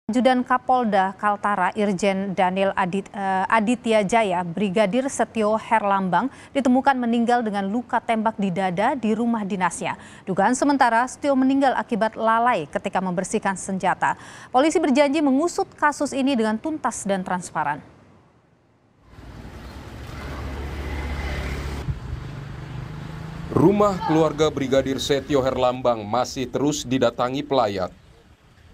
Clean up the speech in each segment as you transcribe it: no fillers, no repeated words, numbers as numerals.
Ajudan Kapolda Kaltara Irjen Daniel Aditya Jaya, Brigadir Setio Herlambang ditemukan meninggal dengan luka tembak di dada di rumah dinasnya. Dugaan sementara Setio meninggal akibat lalai ketika membersihkan senjata. Polisi berjanji mengusut kasus ini dengan tuntas dan transparan. Rumah keluarga Brigadir Setio Herlambang masih terus didatangi pelayat.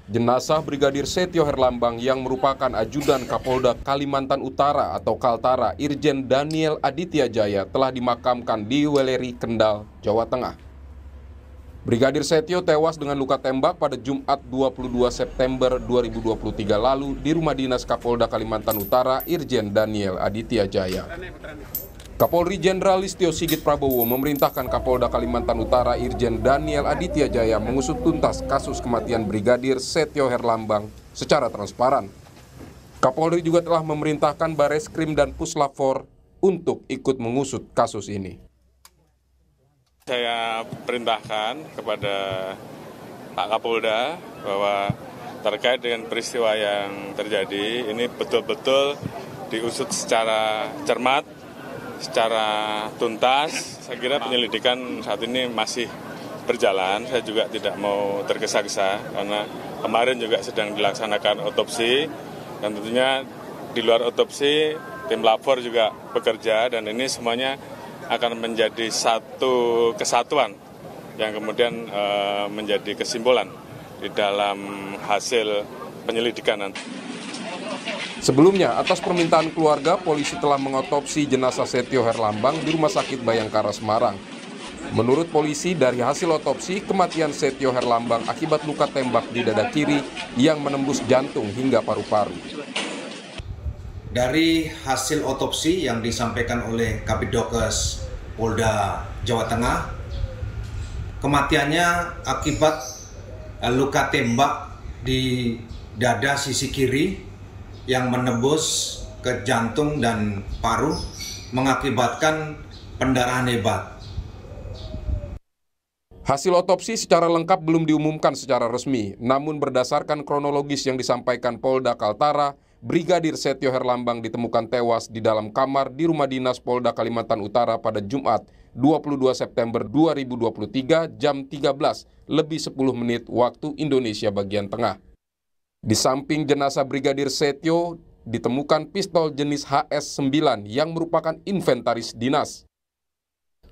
Jenazah Brigadir Setio Herlambang yang merupakan ajudan Kapolda Kalimantan Utara atau Kaltara Irjen Daniel Aditya Jaya telah dimakamkan di Weleri, Kendal, Jawa Tengah. Brigadir Setio tewas dengan luka tembak pada Jumat 22 September 2023 lalu di rumah dinas Kapolda Kalimantan Utara Irjen Daniel Aditya Jaya. Kapolri Jenderal Listio Sigit Prabowo memerintahkan Kapolda Kalimantan Utara Irjen Daniel Aditya Jaya mengusut tuntas kasus kematian Brigadir Setio Herlambang secara transparan. Kapolri juga telah memerintahkan Bareskrim dan Puslapfor untuk ikut mengusut kasus ini. Saya perintahkan kepada Pak Kapolda bahwa terkait dengan peristiwa yang terjadi ini betul-betul diusut secara cermat, secara tuntas. Saya kira penyelidikan saat ini masih berjalan. Saya juga tidak mau tergesa-gesa karena kemarin juga sedang dilaksanakan otopsi dan tentunya di luar otopsi tim lapor juga bekerja dan ini semuanya akan menjadi satu kesatuan yang kemudian menjadi kesimpulan di dalam hasil penyelidikan nanti. Sebelumnya, atas permintaan keluarga, polisi telah mengotopsi jenazah Setio Herlambang di Rumah Sakit Bayangkara, Semarang. Menurut polisi, dari hasil otopsi, kematian Setio Herlambang akibat luka tembak di dada kiri yang menembus jantung hingga paru-paru. Dari hasil otopsi yang disampaikan oleh Kapidokes Polda Jawa Tengah, kematiannya akibat luka tembak di dada sisi kiri yang menembus ke jantung dan paru mengakibatkan pendarahan hebat. Hasil otopsi secara lengkap belum diumumkan secara resmi, namun berdasarkan kronologis yang disampaikan Polda Kaltara, Brigadir Setio Herlambang ditemukan tewas di dalam kamar di rumah dinas Polda Kalimantan Utara pada Jumat 22 September 2023 jam 13:10 waktu Indonesia bagian tengah. Di samping jenazah Brigadir Setio ditemukan pistol jenis HS-9 yang merupakan inventaris dinas.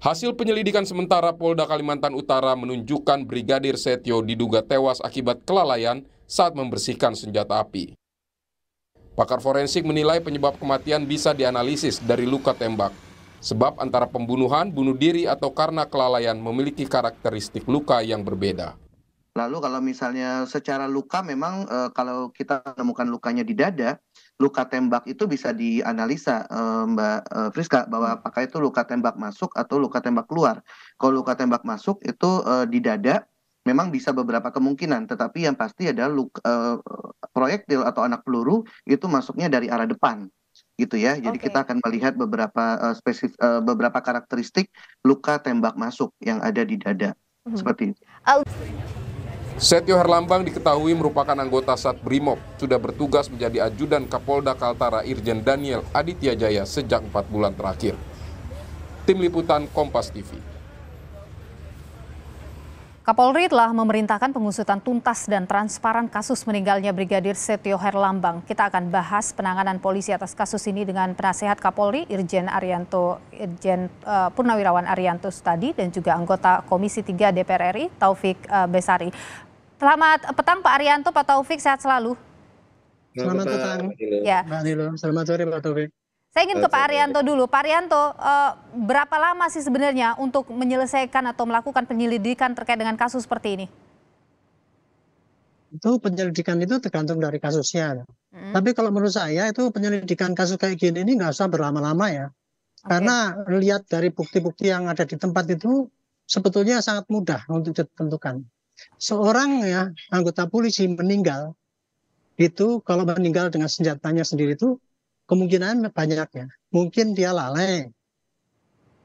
Hasil penyelidikan sementara Polda Kalimantan Utara menunjukkan Brigadir Setio diduga tewas akibat kelalaian saat membersihkan senjata api. Pakar forensik menilai penyebab kematian bisa dianalisis dari luka tembak. Sebab antara pembunuhan, bunuh diri atau karena kelalaian memiliki karakteristik luka yang berbeda. Lalu kalau misalnya secara luka memang kalau kita menemukan lukanya di dada, luka tembak itu bisa dianalisa Mbak Friska bahwa apakah itu luka tembak masuk atau luka tembak keluar. Kalau luka tembak masuk itu di dada memang bisa beberapa kemungkinan, tetapi yang pasti adalah proyektil atau anak peluru itu masuknya dari arah depan. Gitu ya. Jadi kita akan melihat beberapa karakteristik luka tembak masuk yang ada di dada. Seperti itu. Setio Herlambang diketahui merupakan anggota Satbrimob, sudah bertugas menjadi ajudan Kapolda Kaltara Irjen Daniel Aditya Jaya sejak 4 bulan terakhir. Tim Liputan Kompas TV. Kapolri telah memerintahkan pengusutan tuntas dan transparan kasus meninggalnya Brigadir Setio Herlambang. Kita akan bahas penanganan polisi atas kasus ini dengan Penasehat Kapolri Irjen Purnawirawan Arianto Stadi dan juga anggota Komisi 3 DPR RI Taufik Besari. Selamat petang Pak Arianto, Pak Taufik, sehat selalu. Selamat petang. Ya. Selamat sore Pak Taufik. Saya ingin ke Pak Arianto dulu. Pak Arianto, berapa lama sih sebenarnya untuk menyelesaikan atau melakukan penyelidikan terkait dengan kasus seperti ini? Itu penyelidikan itu tergantung dari kasusnya. Tapi kalau menurut saya itu penyelidikan kasus kayak gini ini nggak usah berlama-lama ya. Karena lihat dari bukti-bukti yang ada di tempat itu sebetulnya sangat mudah untuk ditentukan. Seorang ya anggota polisi meninggal itu kalau meninggal dengan senjatanya sendiri itu kemungkinan banyak ya. Mungkin dia lalai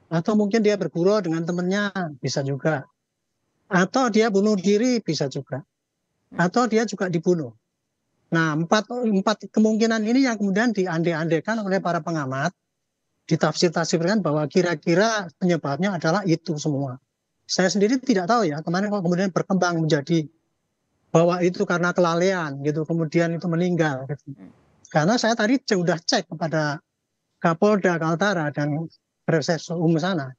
atau mungkin dia bergurau dengan temannya, bisa juga. Atau dia bunuh diri, bisa juga. Atau dia juga dibunuh. Nah, empat kemungkinan ini yang kemudian diandai-andaikan oleh para pengamat, ditafsir-tafsirkan bahwa kira-kira penyebabnya adalah itu semua. Saya sendiri tidak tahu ya, kemarin kok kemudian berkembang menjadi bahwa itu karena kelalaian gitu, kemudian itu meninggal gitu. Karena saya tadi sudah cek kepada Kapolda Kaltara dan Polres sana,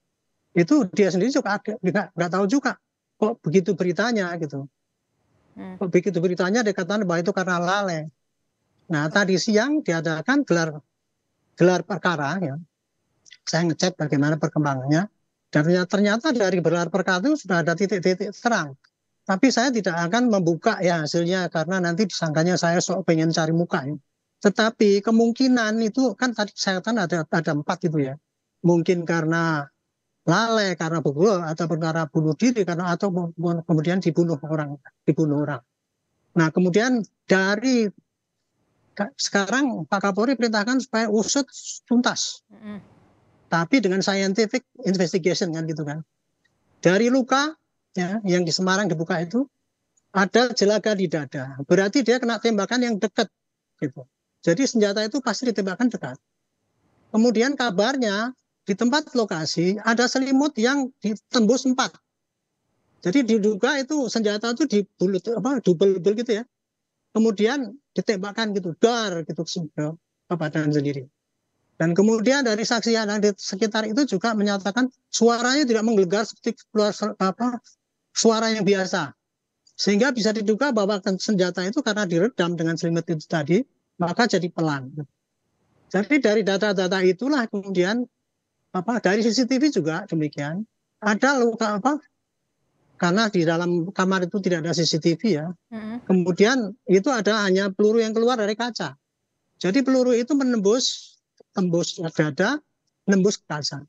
itu dia sendiri juga nggak tahu juga kok begitu beritanya gitu. Kok begitu beritanya dikatakan bahwa itu karena lalai. Nah, tadi siang diadakan gelar perkara ya. Saya ngecek bagaimana perkembangannya. Dan ternyata dari gelar perkara itu sudah ada titik-titik terang. Tapi saya tidak akan membuka ya hasilnya karena nanti disangkanya saya sok pengen cari muka ya. Tetapi kemungkinan itu kan tadi saya katakan ada 4 itu ya. Mungkin karena lalai, karena pukul, atau karena bunuh diri, atau kemudian dibunuh orang. Nah, kemudian dari sekarang Pak Kapolri perintahkan supaya usut tuntas. Tapi dengan scientific investigation kan gitu kan. Dari luka ya yang di Semarang dibuka itu ada jelaga di dada. Berarti dia kena tembakan yang dekat gitu. Jadi senjata itu pasti ditembakkan dekat. Kemudian kabarnya di tempat lokasi ada selimut yang ditembus 4. Jadi diduga itu senjata itu dibulut double gitu ya. Kemudian ditembakkan gitu, dar gitu ke badan sendiri. Dan kemudian dari saksi yang di sekitar itu juga menyatakan suaranya tidak menggelegar seperti keluar suara yang biasa. Sehingga bisa diduga bahwa senjata itu karena diredam dengan selimut itu tadi, maka jadi pelan. Jadi dari data-data itulah kemudian dari CCTV juga demikian ada luka karena di dalam kamar itu tidak ada CCTV ya. Kemudian itu ada hanya peluru yang keluar dari kaca. Jadi peluru itu tembus dada, nembus ke kaca.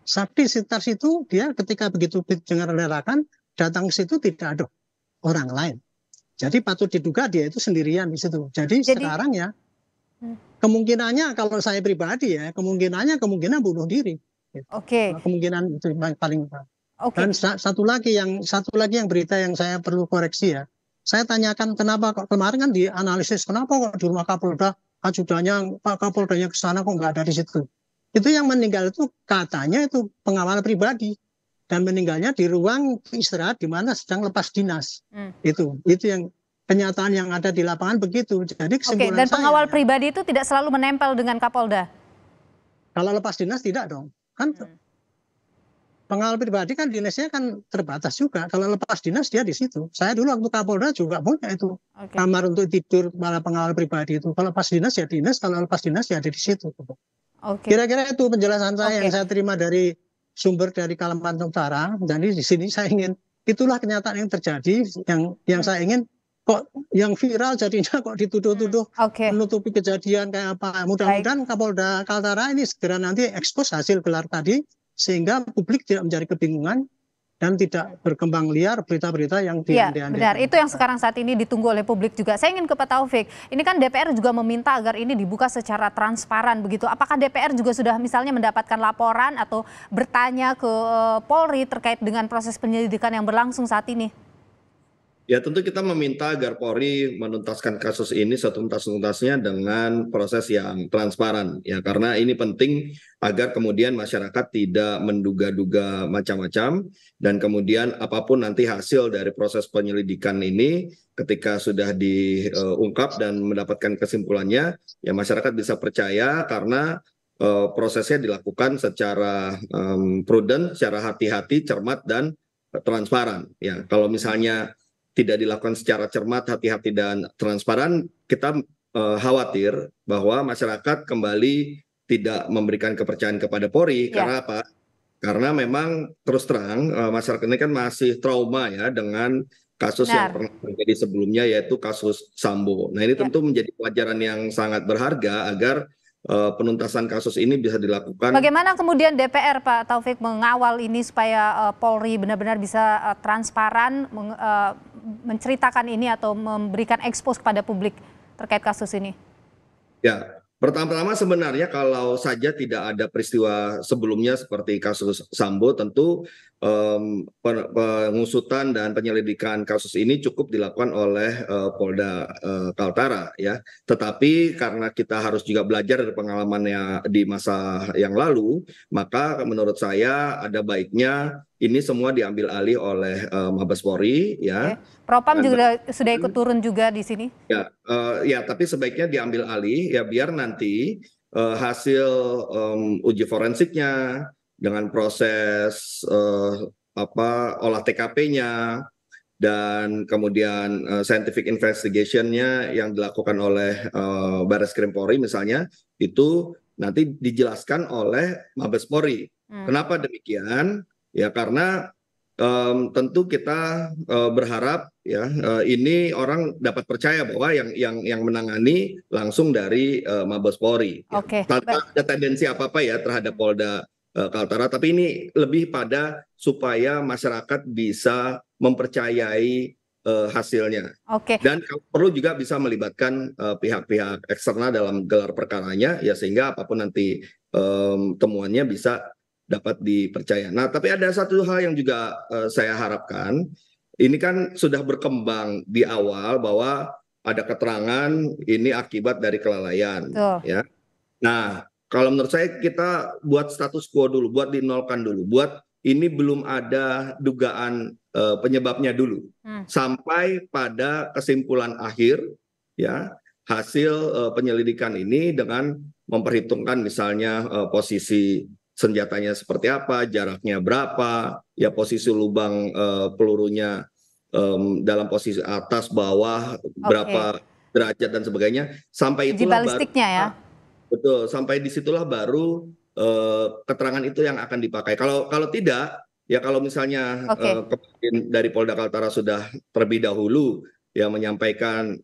Tapi sekitar situ dia ketika begitu dengar ledakan datang ke situ tidak ada orang lain. Jadi patut diduga dia itu sendirian di situ. Jadi sekarang ya kemungkinannya kalau saya pribadi ya kemungkinan bunuh diri. Oke. Kemungkinan itu paling. Dan satu lagi yang berita yang saya perlu koreksi ya. Saya tanyakan kenapa kok kemarin kan dianalisis kenapa kok di rumah Kapolda ajudannya Pak Kapoldanya ke sana kok nggak ada di situ. Itu yang meninggal itu katanya itu pengawal pribadi dan meninggalnya di ruang istirahat di mana sedang lepas dinas. Itu yang kenyataan yang ada di lapangan begitu. Jadi kesimpulan dan pengawal pribadi itu tidak selalu menempel dengan Kapolda. Kalau lepas dinas tidak dong. Kan pengawal pribadi kan dinasnya kan terbatas juga. Kalau lepas dinas dia di situ. Saya dulu waktu Kapolda juga punya itu kamar untuk tidur para pengawal pribadi itu. Kalau lepas dinas ya dinas, kalau lepas dinas ya ada di situ. Kira-kira itu penjelasan saya yang saya terima dari sumber dari Kalimantan Utara. Jadi di sini saya ingin itulah kenyataan yang terjadi yang saya ingin kok yang viral jadinya kok dituduh-tuduh menutupi kejadian kayak apa. Mudah-mudahan Kapolda Kaltara ini segera nanti ekspos hasil gelar tadi sehingga publik tidak mencari kebingungan dan tidak berkembang liar berita-berita yang diandai-andai. Benar, itu yang sekarang saat ini ditunggu oleh publik juga. Saya ingin ke Pak Taufik, ini kan DPR juga meminta agar ini dibuka secara transparan begitu. Apakah DPR juga sudah misalnya mendapatkan laporan atau bertanya ke Polri terkait dengan proses penyelidikan yang berlangsung saat ini? Ya tentu kita meminta agar Polri menuntaskan kasus ini setuntas-tuntasnya dengan proses yang transparan ya karena ini penting agar kemudian masyarakat tidak menduga-duga macam-macam dan kemudian apapun nanti hasil dari proses penyelidikan ini ketika sudah diungkap dan mendapatkan kesimpulannya ya masyarakat bisa percaya karena prosesnya dilakukan secara prudent, secara hati-hati, cermat dan transparan ya kalau misalnya tidak dilakukan secara cermat, hati-hati dan transparan, kita khawatir bahwa masyarakat kembali tidak memberikan kepercayaan kepada Polri. Karena apa? Karena memang terus terang masyarakat ini kan masih trauma ya dengan kasus yang pernah terjadi sebelumnya yaitu kasus Sambo. Nah ini tentu menjadi pelajaran yang sangat berharga agar penuntasan kasus ini bisa dilakukan. Bagaimana kemudian DPR Pak Taufik mengawal ini supaya Polri benar-benar bisa transparan menceritakan ini atau memberikan ekspos kepada publik terkait kasus ini? Ya, pertama-tama sebenarnya kalau saja tidak ada peristiwa sebelumnya seperti kasus Sambo tentu pengusutan dan penyelidikan kasus ini cukup dilakukan oleh Polda Kaltara ya. Tetapi karena kita harus juga belajar dari pengalamannya di masa yang lalu, maka menurut saya ada baiknya ini semua diambil alih oleh Mabes Polri ya. Propam juga sudah ikut turun juga di sini. Ya, tapi sebaiknya diambil alih ya biar nanti hasil uji forensiknya dengan proses olah TKP-nya dan kemudian scientific investigation-nya yang dilakukan oleh Barreskrim Polri misalnya itu nanti dijelaskan oleh Mabes Polri. Kenapa demikian? Ya karena tentu kita berharap ya ini orang dapat percaya bahwa yang menangani langsung dari Mabes Polri. Tanpa ada tendensi apa-apa ya terhadap Polda Kaltara, tapi ini lebih pada supaya masyarakat bisa mempercayai hasilnya. Dan perlu juga bisa melibatkan pihak-pihak eksternal dalam gelar perkaranya ya sehingga apapun nanti temuannya bisa dapat dipercaya. Nah, tapi ada satu hal yang juga saya harapkan, ini kan sudah berkembang di awal bahwa ada keterangan ini akibat dari kelalaian, ya. Nah, kalau menurut saya kita buat status quo dulu, buat dinolkan dulu, buat ini belum ada dugaan penyebabnya dulu, sampai pada kesimpulan akhir, ya hasil penyelidikan ini dengan memperhitungkan misalnya posisi senjatanya seperti apa, jaraknya berapa, ya posisi lubang pelurunya dalam posisi atas, bawah, berapa derajat dan sebagainya. Sampai itulah balistiknya ya. Betul, sampai disitulah baru keterangan itu yang akan dipakai. Kalau tidak, ya kalau misalnya dari Polda Kaltara sudah terlebih dahulu ya menyampaikan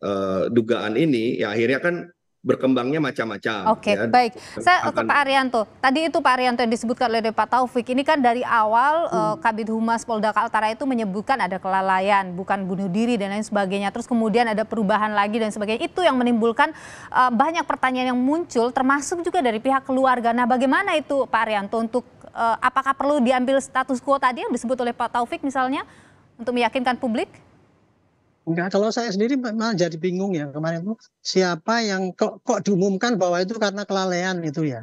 dugaan ini, ya akhirnya kan berkembangnya macam-macam. Baik. Saya ke Pak Arianto. Tadi itu Pak Arianto yang disebutkan oleh Pak Taufik. Ini kan dari awal Kabid Humas Polda Kaltara itu menyebutkan ada kelalaian, bukan bunuh diri dan lain sebagainya. Terus kemudian ada perubahan lagi dan sebagainya. Itu yang menimbulkan banyak pertanyaan yang muncul, termasuk juga dari pihak keluarga. Nah, bagaimana itu Pak Arianto untuk apakah perlu diambil status quo tadi yang disebut oleh Pak Taufik misalnya untuk meyakinkan publik? Enggak, kalau saya sendiri malah jadi bingung ya kemarin itu siapa yang kok diumumkan bahwa itu karena kelalaian itu ya.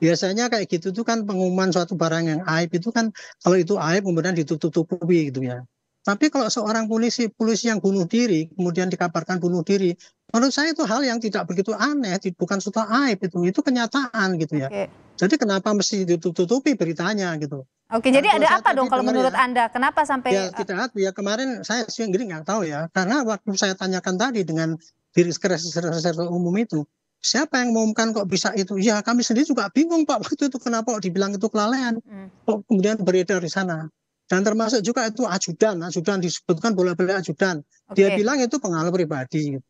Biasanya kayak gitu tuh kan pengumuman suatu barang yang aib itu kan kalau itu aib kemudian ditutup-tutupi gitu ya. Tapi kalau seorang polisi yang bunuh diri kemudian dikabarkan bunuh diri, menurut saya itu hal yang tidak begitu aneh, bukan suatu aib itu kenyataan gitu ya. Jadi kenapa mesti ditutup-tutupi beritanya gitu. Jadi ada apa dong kalau menurut Anda? Kenapa sampai ya kemarin saya sendiri nggak tahu ya, karena waktu saya tanyakan tadi dengan Reserse Umum itu, siapa yang mengumumkan kok bisa itu? Ya kami sendiri juga bingung Pak waktu itu kenapa kok dibilang itu kelalaian, kok kemudian beredar di sana. Dan termasuk juga itu ajudan disebutkan bola-bola ajudan. Dia bilang itu pengalaman pribadi.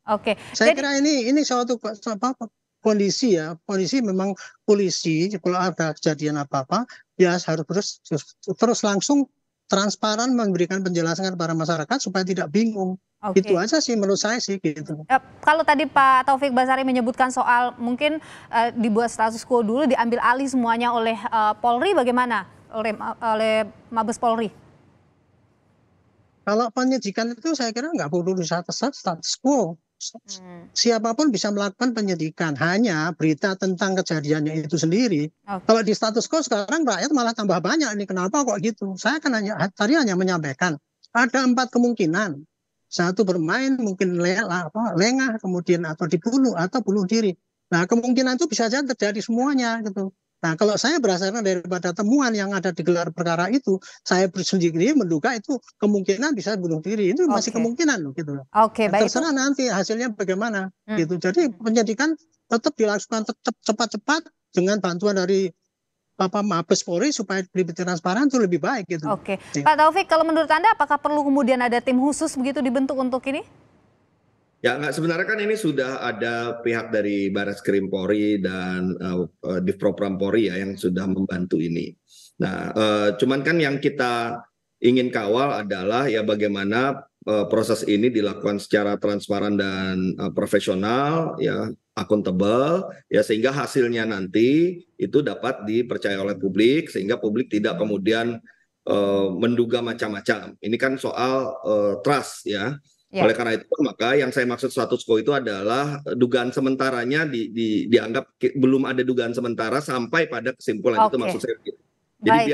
Saya kira ini suatu kondisi memang polisi kalau ada kejadian apa-apa ya harus terus langsung transparan memberikan penjelasan kepada masyarakat supaya tidak bingung. Itu aja sih menurut saya sih gitu. Kalau tadi Pak Taufik Basari menyebutkan soal mungkin dibuat status quo dulu, diambil alih semuanya oleh Polri, bagaimana oleh Mabes Polri? Kalau penyidikan itu saya kira nggak perlu status quo. Siapapun bisa melakukan penyidikan, hanya berita tentang kejadiannya itu sendiri. Kalau di status quo sekarang rakyat malah tambah banyak ini, kenapa kok gitu? Saya kan tadi hanya menyampaikan ada 4 kemungkinan. Satu bermain mungkin lengah kemudian atau dibunuh atau bunuh diri. Nah kemungkinan itu bisa saja terjadi semuanya gitu. Nah kalau saya berdasarkan daripada temuan yang ada di gelar perkara itu, saya sendiri menduga itu kemungkinan bisa bunuh diri. Itu masih kemungkinan loh gitu. Terserah nanti hasilnya bagaimana gitu. Jadi penyidikan tetap dilakukan cepat-cepat dengan bantuan dari Mabes Polri supaya lebih transparan itu lebih baik gitu. Pak Taufik, kalau menurut Anda apakah perlu kemudian ada tim khusus begitu dibentuk untuk ini? Ya nggak, sebenarnya kan ini sudah ada pihak dari Barreskrim Polri dan Divpropam Polri ya yang sudah membantu ini. Nah, cuman kan yang kita ingin kawal adalah ya bagaimana proses ini dilakukan secara transparan dan profesional, ya akuntabel, ya sehingga hasilnya nanti itu dapat dipercaya oleh publik, sehingga publik tidak kemudian menduga macam-macam. Ini kan soal trust ya. Oleh karena itu maka yang saya maksud status quo itu adalah dugaan sementaranya dianggap belum ada dugaan sementara sampai pada kesimpulan. Itu maksud saya. Jadi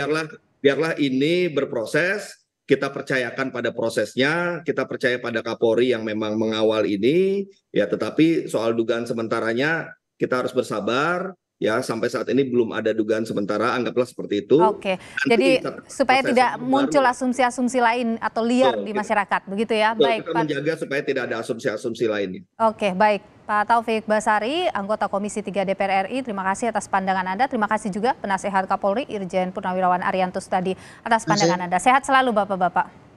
biarlah ini berproses. Kita percayakan pada prosesnya, kita percaya pada Kapolri yang memang mengawal ini, ya. Tetapi soal dugaan sementaranya kita harus bersabar, ya. Sampai saat ini belum ada dugaan sementara, anggaplah seperti itu. Oke, jadi supaya tidak muncul asumsi-asumsi lain atau liar di masyarakat, begitu ya? Baik, kita menjaga supaya tidak ada asumsi-asumsi lainnya. Oke, baik. Pak Taufik Basari, anggota Komisi 3 DPR RI, terima kasih atas pandangan Anda. Terima kasih juga Penasehat Kapolri Irjen Purnawirawan Ariantus tadi atas pandangan Anda. Sehat selalu Bapak-Bapak.